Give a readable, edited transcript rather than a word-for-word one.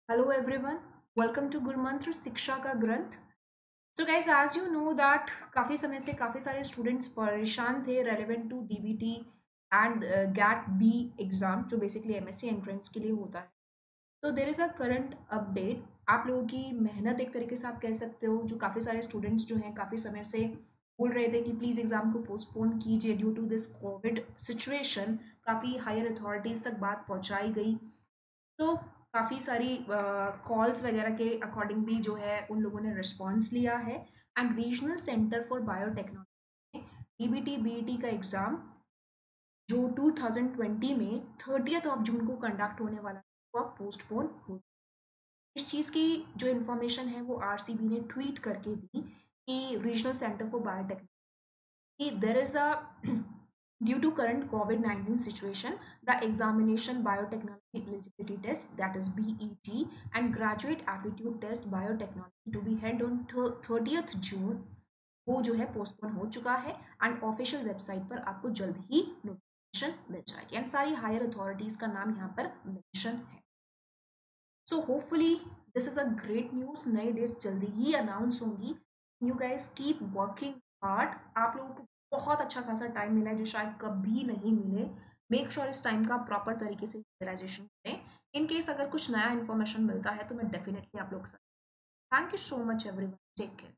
Hello everyone, welcome to गुरुमंत्र शिक्षा का ग्रंथ। So guys, as you know that काफ़ी समय से काफ़ी सारे स्टूडेंट्स परेशान थे relevant to DBT and GAT B exam जो बेसिकली एमएससी एंट्रेंस के लिए होता है। तो there is a current update. आप लोगों की मेहनत एक तरीके से आप कह सकते हो, जो काफ़ी सारे स्टूडेंट्स जो हैं काफ़ी समय से बोल रहे थे कि प्लीज़ एग्ज़ाम को पोस्टपोन कीजिए due to this COVID situation. काफ़ी हायर अथॉरिटीज़ तक बात पहुंचाई गई। तो काफ़ी सारी कॉल्स वगैरह के अकॉर्डिंग भी जो है उन लोगों ने रिस्पॉन्स लिया है। And regional centre for biotechnology DBT BET का एग्ज़ाम जो 2020 में 30th ऑफ जून को कंडक्ट होने वाला वह पोस्टपोन हो। इस चीज़ की जो इन्फॉर्मेशन है वो आरसीबी ने ट्वीट करके दी कि regional centre for biotechnology there is a due to current COVID-19 situation, the examination biotechnology eligibility test, that is BET, and graduate aptitude test biotechnology to be held on 30th June वो जो है postpone हो चुका है। And official website पर आपको जल्द ही notification मिल जाएगी एंड सारी हायर अथॉरिटीज का नाम यहाँ पर मेंशन है। So hopefully this is a great news. नई डेट्स जल्दी ही अनाउंस होंगी। You guys keep working hard. आप लोगों को बहुत अच्छा खासा टाइम मिला है जो शायद कभी नहीं मिले। मेक श्योर इस टाइम का प्रॉपर तरीके से यूटिलाइजेशन करें। इन केस अगर कुछ नया इन्फॉर्मेशन मिलता है तो मैं डेफिनेटली आप लोग के साथ। Thank you so much everyone, take care.